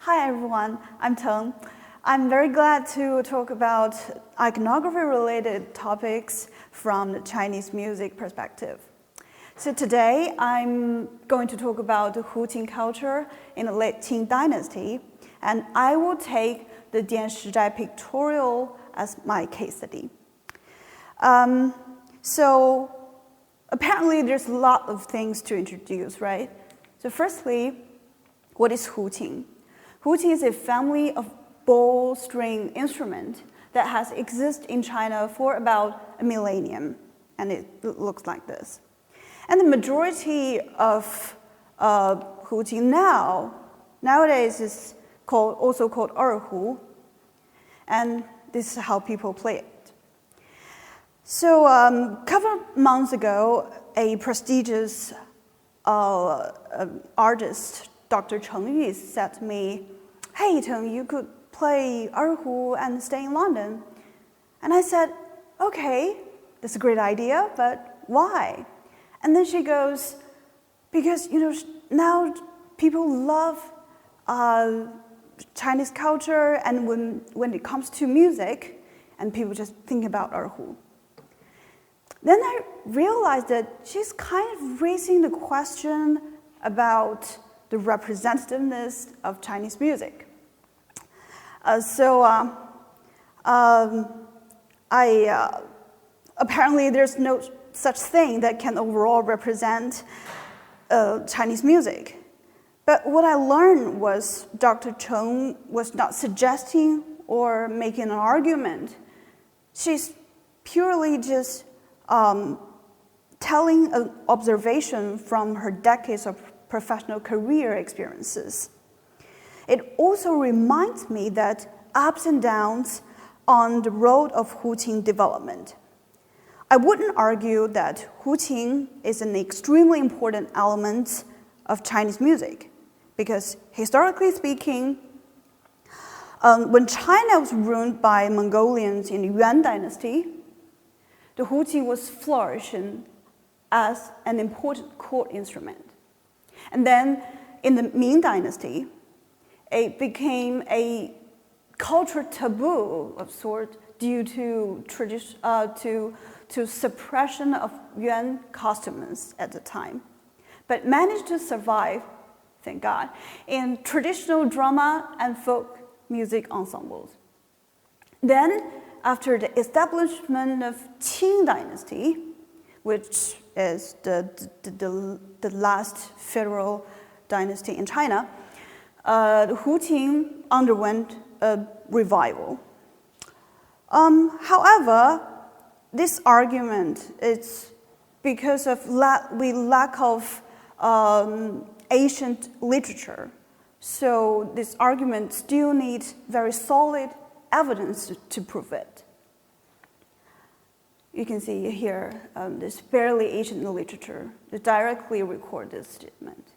Hi everyone, I'm Teng. I'm very glad to talk about iconography-related topics from the Chinese music perspective. So today I'm going to talk about the Huqin culture in the Late Qing Dynasty, and I will take the Dianshizhai Pictorial as my case study. So apparently there's a lot of things to introduce, right? So firstly, what is Huqin? Huqin is a family of bow string instrument that has existed in China for about a millennium, and it looks like this. And the majority of Huqin nowadays is also called erhu, and this is how people play it. So a couple of months ago, a prestigious artist, Dr. Cheng, said to me, "Hey, Teng, you could play erhu and stay in London." And I said, "Okay, that's a great idea, but why?" And then she goes, "Because now people love Chinese culture, and when it comes to music, and people just think about erhu." Then I realized that she's kind of raising the question about the representativeness of Chinese music. Apparently there's no such thing that can overall represent Chinese music. But what I learned was Dr. Cheng was not suggesting or making an argument. She's purely just telling an observation from her decades of professional career experiences. It also reminds me that ups and downs on the road of Huqin development. I wouldn't argue that Huqin is an extremely important element of Chinese music, because historically speaking, when China was ruled by Mongolians in the Yuan Dynasty, the Huqin was flourishing as an important court instrument. And then in the Ming Dynasty, it became a cultural taboo of sort due to suppression of Yuan costumes at the time, but managed to survive, thank God, in traditional drama and folk music ensembles. Then, after the establishment of Qing Dynasty, which is the last federal dynasty in China, the Huqin underwent a revival. However, this argument is because of lack of ancient literature. So this argument still needs very solid evidence to prove it. You can see here this fairly ancient literature that directly record this statement.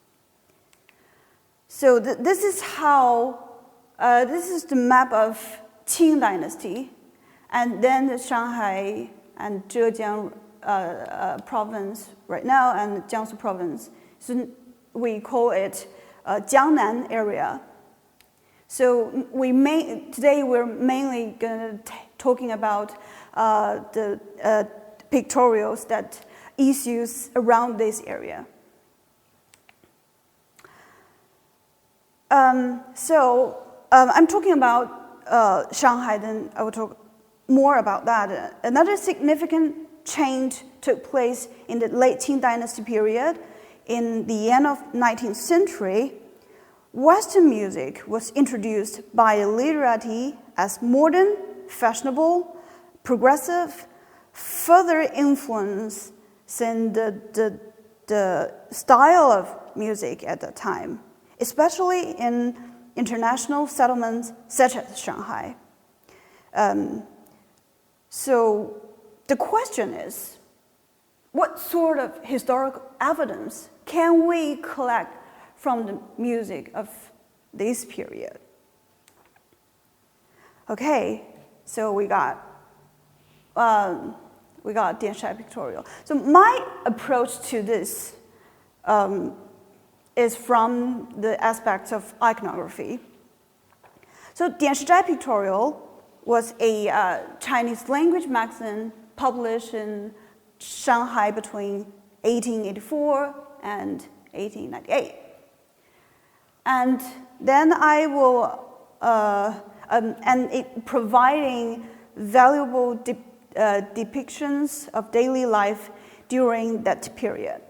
So this is the map of Qing Dynasty, and then the Shanghai and Zhejiang province right now, and Jiangsu province. So we call it Jiangnan area. So today we're mainly going to talking about the pictorials that issues around this area. I'm talking about Shanghai, then I will talk more about that. Another significant change took place in the late Qing Dynasty period. In the end of 19th century, Western music was introduced by the literati as modern, fashionable, progressive, further influencing the style of music at that time, especially in international settlements such as Shanghai. So the question is, what sort of historical evidence can we collect from the music of this period? Okay, so we got Dianshizhai Pictorial. So my approach to this is from the aspects of iconography. So Dianshizhai Pictorial was a Chinese language magazine published in Shanghai between 1884 and 1898. And then I will, and it providing valuable depictions of daily life during that period.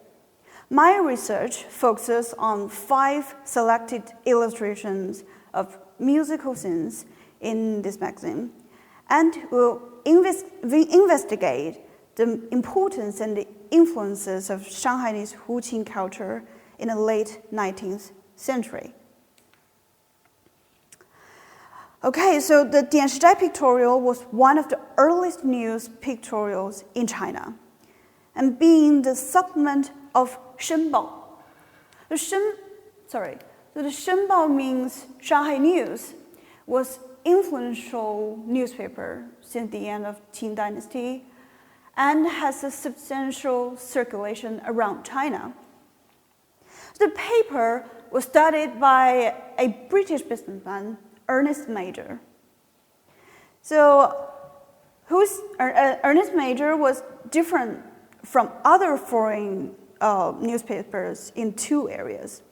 My research focuses on 5 selected illustrations of musical scenes in this magazine, and will investigate the importance and the influences of Shanghainese Huqin culture in the late 19th century. Okay, so the Dianshizhai Pictorial was one of the earliest news pictorials in China, and being the supplement of Shenbao. The Shenbao means Shanghai News, was influential newspaper since the end of Qing Dynasty, and has a substantial circulation around China. The paper was studied by a British businessman, Ernest Major. So Ernest Major was different from other foreign newspapers in 2 areas.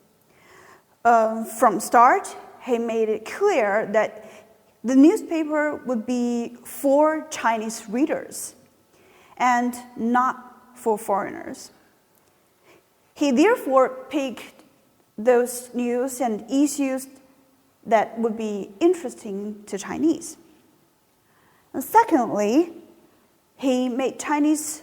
From start, he made it clear that the newspaper would be for Chinese readers and not for foreigners. He therefore picked those news and issues that would be interesting to Chinese. And secondly, he made Chinese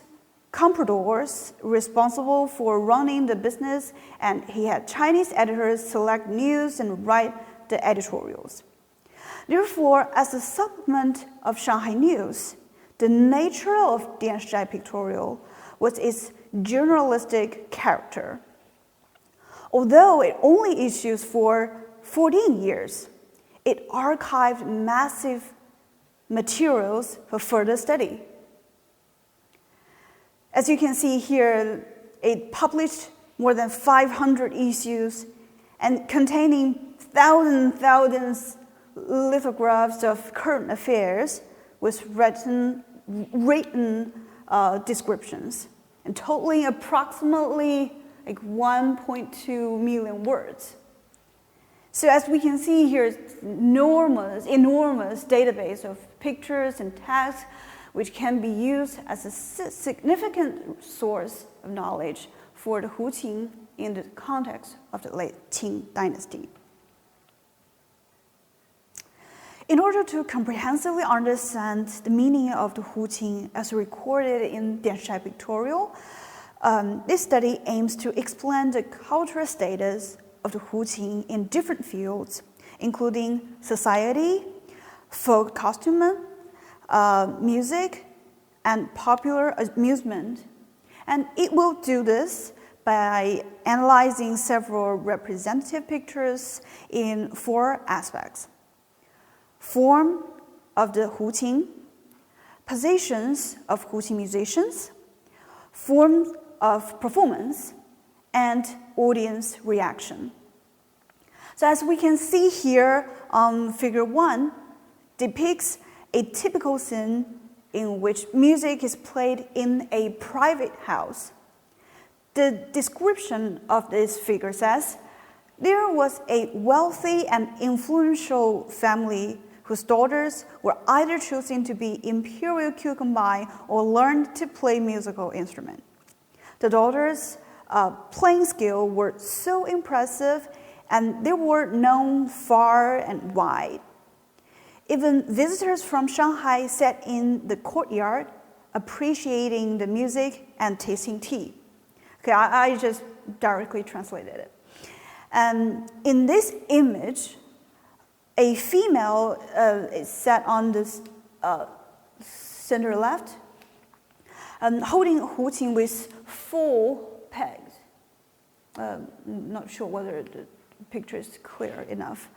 compradors responsible for running the business, and he had Chinese editors select news and write the editorials. Therefore, as a supplement of Shanghai News, the nature of Dianshizhai Pictorial was its journalistic character. Although it only issues for 14 years, it archived massive materials for further study. As you can see here, it published more than 500 issues and containing thousands lithographs of current affairs with written descriptions, and totaling approximately like 1.2 million words. So as we can see here, it's enormous database of pictures and text, which can be used as a significant source of knowledge for the Huqin in the context of the Late Qing Dynasty. In order to comprehensively understand the meaning of the Huqin as recorded in Dianshizhai Pictorial, this study aims to explain the cultural status of the Huqin in different fields, including society, folk costume, music, and popular amusement. And it will do this by analyzing several representative pictures in 4 aspects: form of the Huqin, positions of Huqin musicians, form of performance, and audience reaction. So as we can see here on figure 1, depicts a typical scene in which music is played in a private house. The description of this figure says, there was a wealthy and influential family whose daughters were either choosing to be imperial concubines or learned to play musical instruments. The daughters' playing skill were so impressive, and they were known far and wide. Even visitors from Shanghai sat in the courtyard, appreciating the music and tasting tea. Okay, I just directly translated it. And in this image, a female is sat on this center left, holding a Huqin with 4 pegs. Not sure whether the picture is clear enough.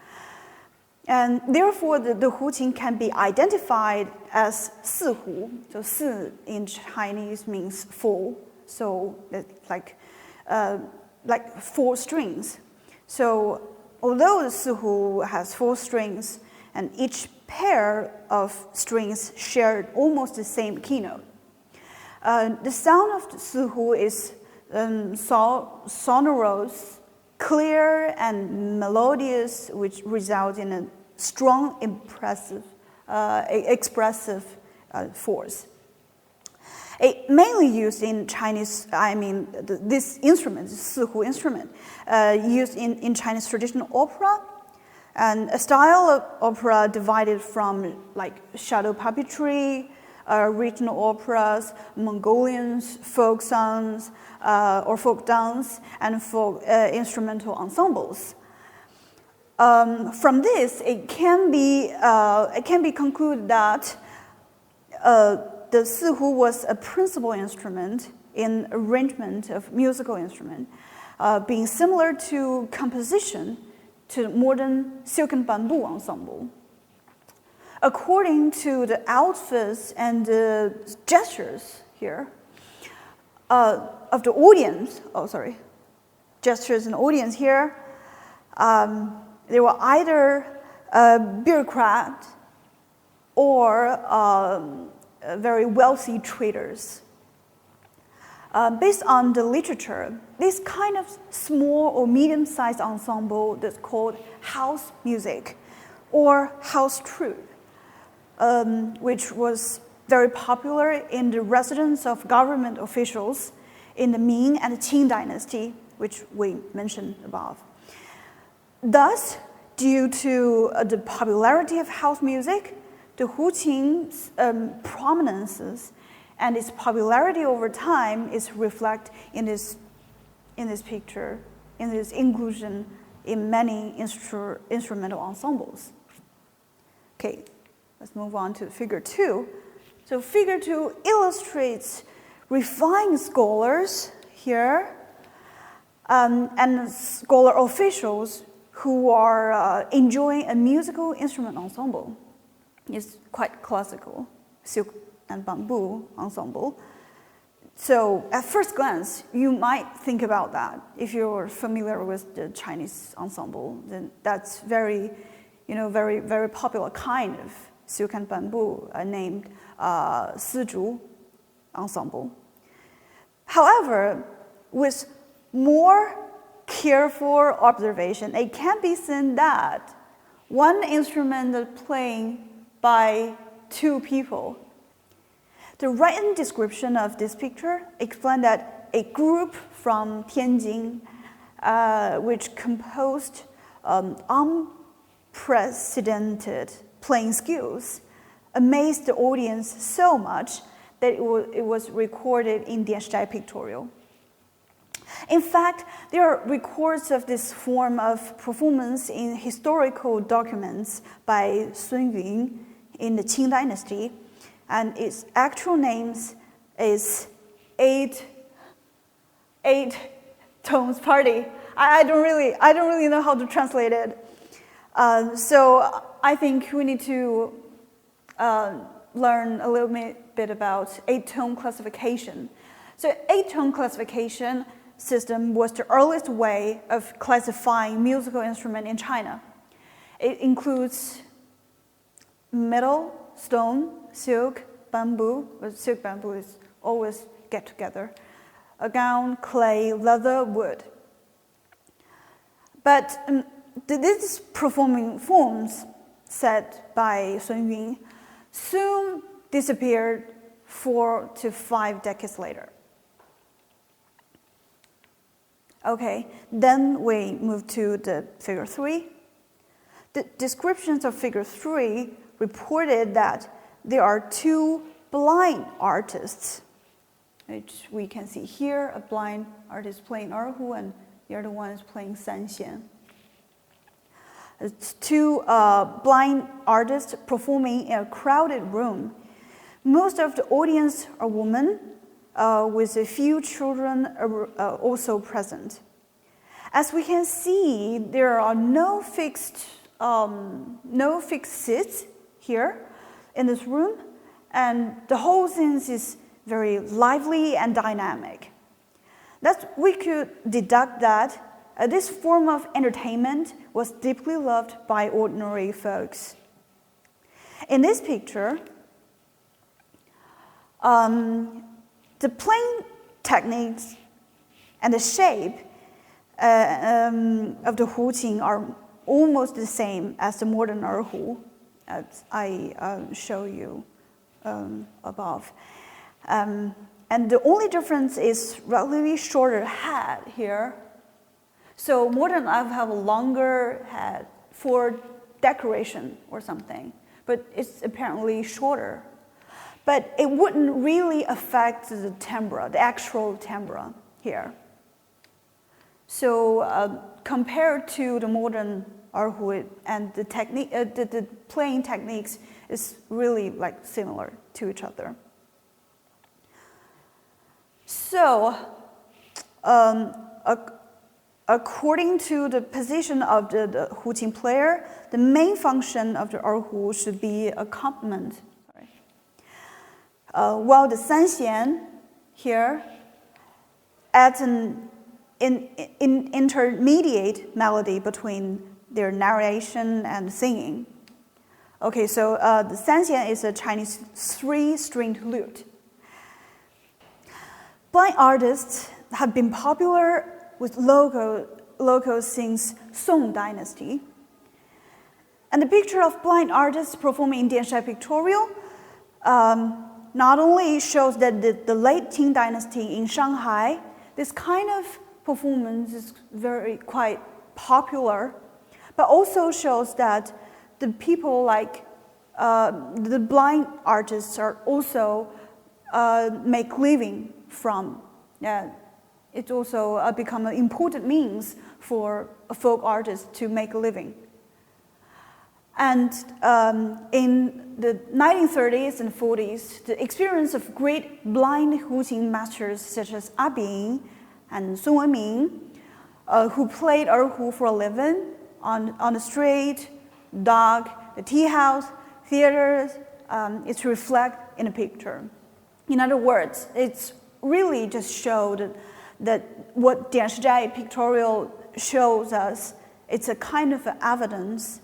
And therefore, the Huqin can be identified as 四胡. So 四 in Chinese means 4. So it's like 4 strings. So although the 四胡has 4 strings, and each pair of strings shared almost the same keynote. The sound of the sihu is sonorous, clear, and melodious, which results in a strong, expressive force. It mainly used in Chinese, this instrument, the sihu instrument, used in Chinese traditional opera, and a style of opera divided from like shadow puppetry, regional operas, Mongolians, folk songs, or folk dance, and folk instrumental ensembles. From this, it can be concluded that the sihu was a principal instrument in arrangement of musical instrument, being similar to composition to modern silk and bamboo ensemble. According to the outfits and the gestures here of the audience, gestures and audience here, they were either a bureaucrat or very wealthy traders. Based on the literature, this kind of small or medium-sized ensemble that's called house music or house troupe, which was very popular in the residence of government officials in the Ming and the Qing dynasty, which we mentioned above. Thus, due to the popularity of house music, the Huqin's prominence and its popularity over time is reflected in this picture, in this inclusion in many instrumental ensembles. Okay, let's move on to figure 2. So figure 2 illustrates refined scholars here and scholar officials who are enjoying a musical instrument ensemble. It's quite classical, silk and bamboo ensemble. So at first glance, you might think about that. If you're familiar with the Chinese ensemble, then that's very popular kind of silk and bamboo named Sizhu ensemble. However, with more careful observation, it can be seen that one instrument is playing by 2 people. The written description of this picture explains that a group from Tianjin, which composed unprecedented playing skills, amazed the audience so much that it was recorded in Dianshizhai Pictorial. In fact, there are records of this form of performance in historical documents by Sun Yun in the Qing Dynasty, and its actual name is eight tones party. I don't really know how to translate it. So I think we need to learn a little bit about 8-tone classification. So 8-tone classification system was the earliest way of classifying musical instrument in China. It includes metal, stone, silk, bamboo, but silk bamboo is always get together, agate, clay, leather, wood. But these performing forms set by Sun Yun soon disappeared 4 to 5 decades later. Okay, then we move to the figure 3. The descriptions of figure 3 reported that there are 2 blind artists, which we can see here, a blind artist playing erhu and the other one is playing sanxian. It's 2 blind artists performing in a crowded room. Most of the audience are women, with a few children also present. As we can see, there are no fixed seats here in this room, and the whole scene is very lively and dynamic. We could deduct that this form of entertainment was deeply loved by ordinary folks In this picture, the playing techniques and the shape of the Huqin are almost the same as the modern erhu, as I show you above. And the only difference is relatively shorter head here. So modern have a longer head for decoration or something, but it's apparently shorter. But it wouldn't really affect the timbre, the actual timbre here. So compared to the modern erhu, and the technique, the playing techniques is really like similar to each other. So, according to the position of the Huqin player, the main function of the erhu should be accompaniment. While the sanxian here adds an intermediate melody between their narration and singing. Okay, so the sanxian is a Chinese 3-stringed lute. Blind artists have been popular with locals since Song Dynasty. And the picture of blind artists performing in Dianshizhai Pictorial not only shows that the Late Qing Dynasty in Shanghai, this kind of performance is quite popular, but also shows that the people like the blind artists are also make living from. It also become an important means for a folk artist to make a living. And in the 1930s and 40s, the experience of great blind Huqin masters such as Bing and Sun Ming, who played erhu for a living on the street, dock, the tea house, theaters, it's reflected in a picture. In other words, it's really just showed that what Dianshizhai Pictorial shows us, it's a kind of evidence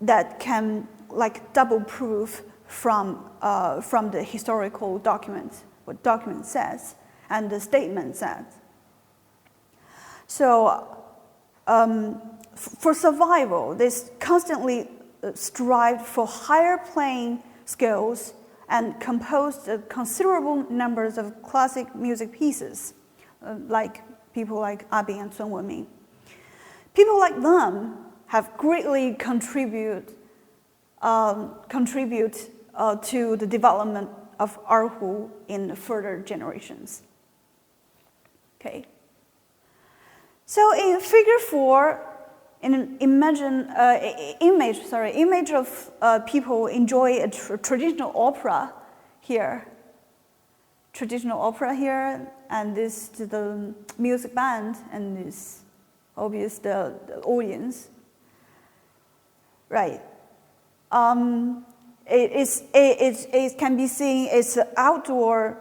that can like double proof from the historical documents, what document says, and the statement says. So for survival, they constantly strived for higher playing skills and composed considerable numbers of classic music pieces, like people like Bing and Sun Wenming. People like them have greatly contribute to the development of erhu in further generations. Okay. So in Figure 4, in an image of people enjoy a traditional opera here. And this is the music band, and this obvious the audience. Right. It can be seen it's an outdoor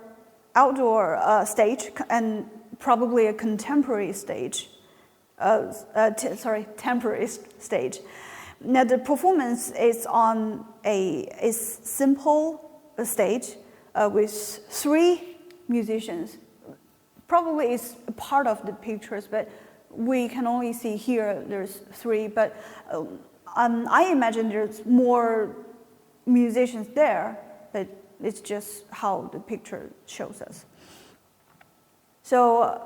stage, and probably a contemporary stage. Temporary stage. Now the performance is on a simple stage with 3 musicians. Probably it's a part of the pictures, but we can only see here there's 3. But I imagine there's more musicians there, but it's just how the picture shows us. So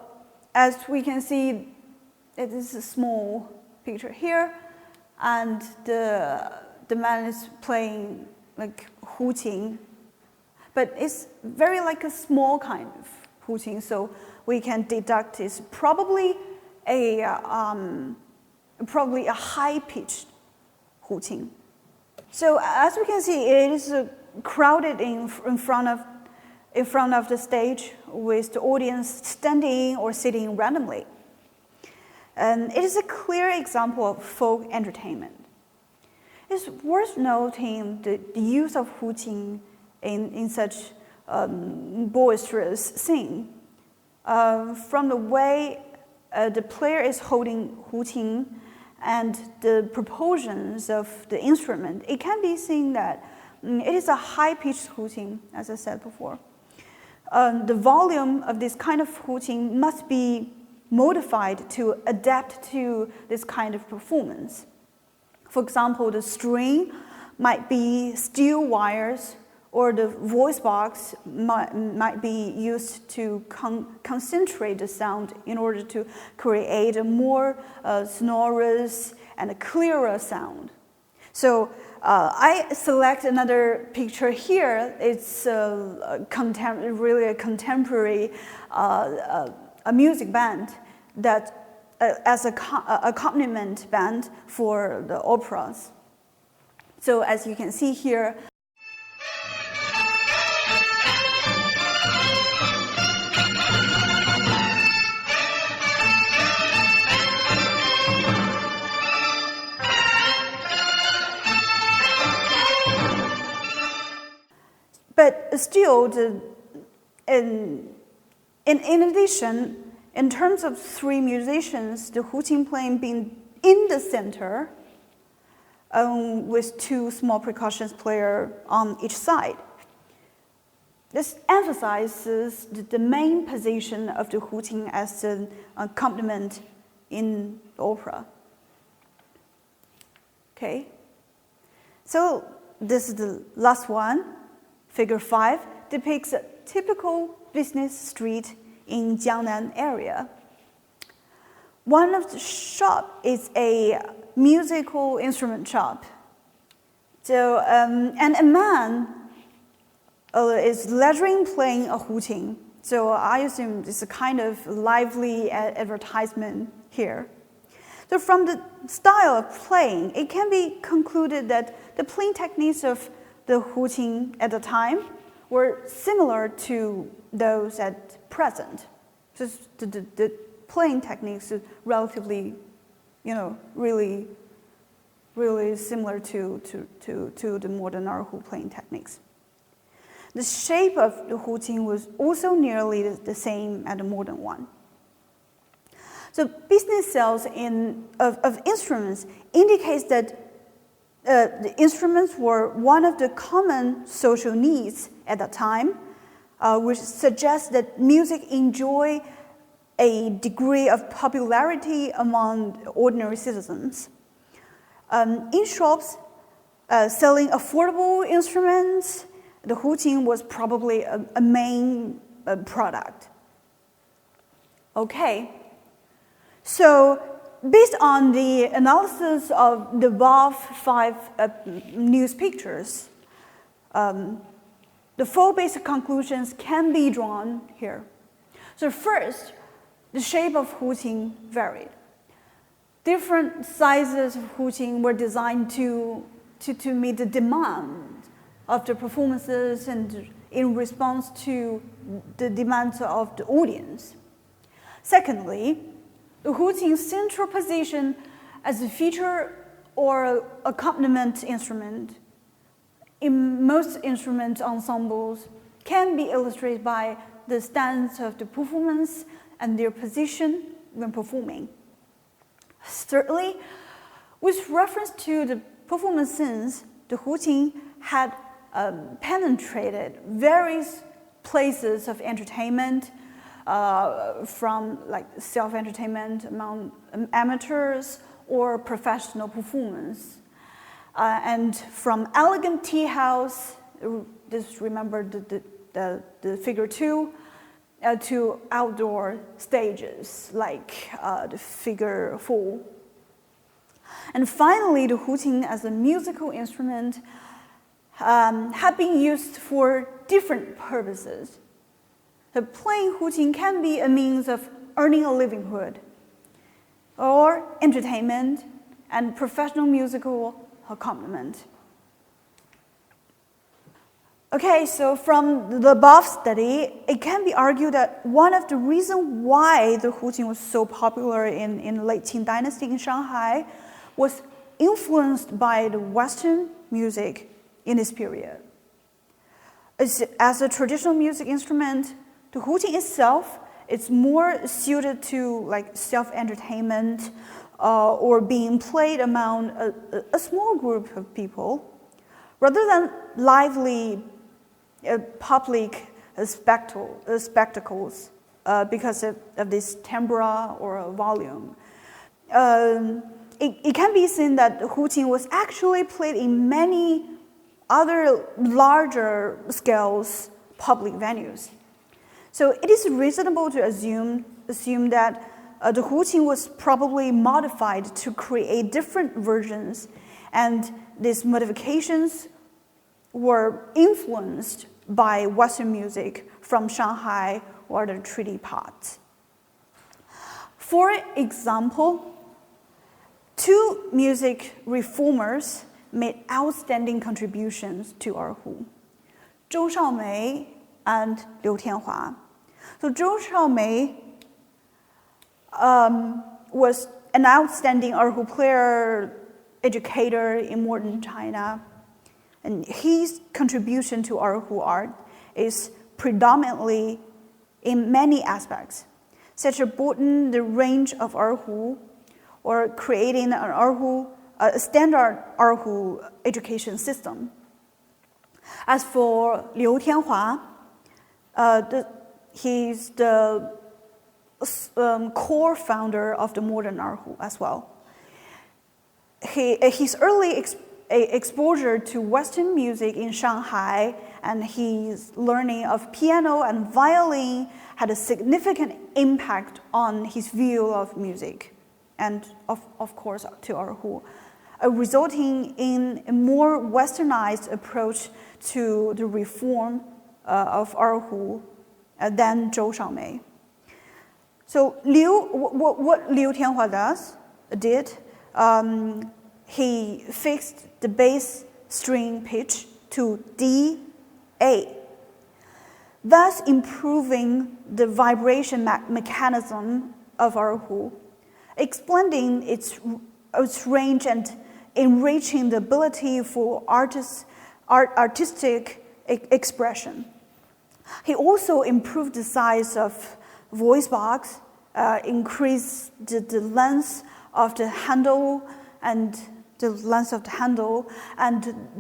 as we can see, it is a small picture here, and the man is playing like Huqin, but it's very like a small kind of Huqin, so we can deduct it's probably a high-pitched Huqin. So as we can see, it is crowded in front of the stage with the audience standing or sitting randomly. And it is a clear example of folk entertainment. It's worth noting the use of Huqin in such boisterous scene. From the way the player is holding Huqin and the proportions of the instrument, it can be seen that It is a high-pitched Huqin, as I said before. The volume of this kind of Huqin must be modified to adapt to this kind of performance. For example, the string might be steel wires, or the voice box might be used to concentrate the sound in order to create a more sonorous and a clearer sound. So I select another picture here. It's really a contemporary a music band that as an accompaniment band for the operas. So as you can see here, but still, in addition, in terms of three musicians, the Huqin playing being in the center with two small percussion players on each side. This emphasizes the main position of the Huqin as an accompaniment in the opera. Okay, so this is the last one. Figure 5 depicts a typical business street in Jiangnan area. One of the shop is a musical instrument shop. So, and a man is leisurely playing a Huqin. So I assume it's a kind of lively advertisement here. So from the style of playing, it can be concluded that the playing techniques of the Huqin at the time were similar to those at present. Just the playing techniques are relatively, really similar to the modern erhu playing techniques. The shape of the Huqin was also nearly the same as the modern one. So business sales of instruments indicates that the instruments were one of the common social needs at that time, which suggests that music enjoyed a degree of popularity among ordinary citizens. In shops selling affordable instruments, the Huqin was probably a main product. Okay, so based on the analysis of the above 5 news pictures, the 4 basic conclusions can be drawn here. So first, the shape of Huqin varied. Different sizes of Huqin were designed to meet the demand of the performances and in response to the demands of the audience. Secondly, the Huqin's central position as a feature or accompaniment instrument in most instrument ensembles can be illustrated by the stance of the performance and their position when performing. Thirdly, with reference to the performance scenes, the Huqin had penetrated various places of entertainment, from like self-entertainment among amateurs or professional performance. And from elegant tea house, just remember the figure 2, to outdoor stages like the figure 4. And finally, the Huqin as a musical instrument have been used for different purposes. The playing Huqin can be a means of earning a livelihood, or entertainment and professional musical accompaniment. Okay, so from the above study, it can be argued that one of the reasons why the Huqin was so popular in Late Qing Dynasty in Shanghai was influenced by the Western music in this period. As a traditional music instrument, the Huqin itself is more suited to like self-entertainment or being played among a small group of people, Rather than lively public spectacles because of this timbre or volume, it can be seen that Huqin was actually played in many other larger scales public venues. So it is reasonable to assume that the Huqin was probably modified to create different versions, and these modifications were influenced by Western music from Shanghai or the treaty pot. For example, two music reformers made outstanding contributions to erhu: Zhou Shaomei and Liu Tianhua. So Zhou Shaomei was an outstanding erhu player, educator in modern China, and his contribution to erhu art is predominantly in many aspects, such as broadening the range of erhu or creating a standard erhu education system. As for Liu Tianhua, he's the core founder of the modern erhu as well. His early exposure to Western music in Shanghai and his learning of piano and violin had a significant impact on his view of music and, of course, to erhu, resulting in a more westernized approach to the reform of erhu than Zhou Shaomei. So what Liu Tianhua did, he fixed the bass string pitch to D-A, thus improving the vibration mechanism of erhu, expanding its range and enriching the ability for artistic expression. He also improved the size of voice box, increased the length of the handle and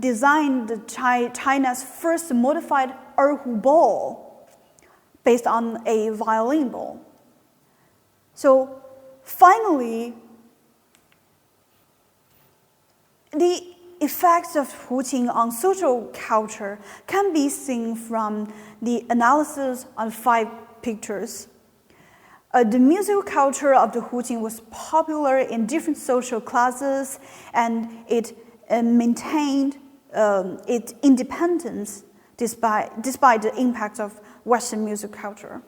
designed China's first modified erhu bowl based on a violin bowl. So finally, the effects of Huqin on social culture can be seen from the analysis on 5 pictures. The musical culture of the Huqin was popular in different social classes, and it maintained its independence despite the impact of Western music culture.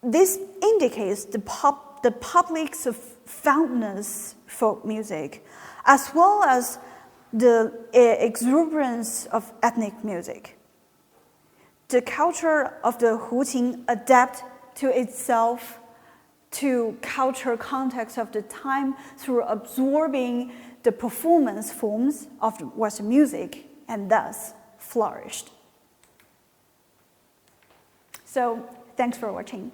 This indicates the public's fondness for music, as well as the exuberance of ethnic music. The culture of the Huqin adapted to itself to cultural context of the time through absorbing the performance forms of Western music and thus flourished. So, thanks for watching.